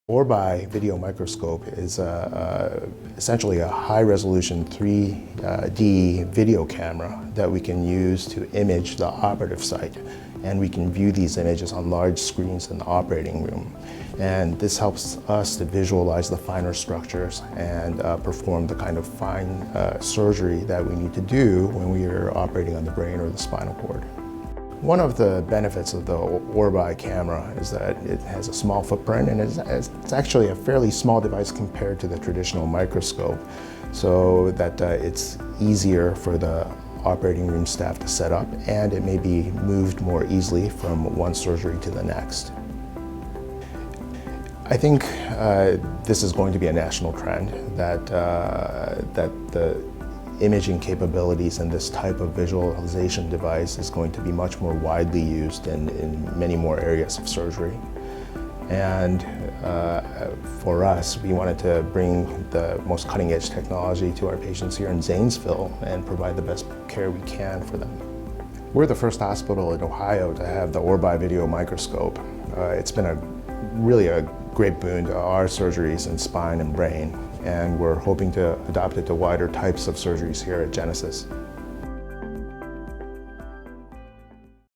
Orbeye video microscope is essentially a high-resolution 3D video camera that we can use to image the operative site. And we can view these images on large screens in the operating room. And this helps us to visualize the finer structures and perform the kind of fine surgery that we need to do when we are operating on the brain or the spinal cord. One of the benefits of the Orbeye camera is that it has a small footprint, and it's actually a fairly small device compared to the traditional microscope, so that it's easier for the operating room staff to set up, and it may be moved more easily from one surgery to the next. I think this is going to be a national trend, that the imaging capabilities in this type of visualization device is going to be much more widely used in many more areas of surgery. And for us, we wanted to bring the most cutting-edge technology to our patients here in Zanesville and provide the best care we can for them. We're the first hospital in Ohio to have the Orbeye video microscope. It's been really a great boon to our surgeries in spine and brain, and we're hoping to adopt it to wider types of surgeries here at Genesis.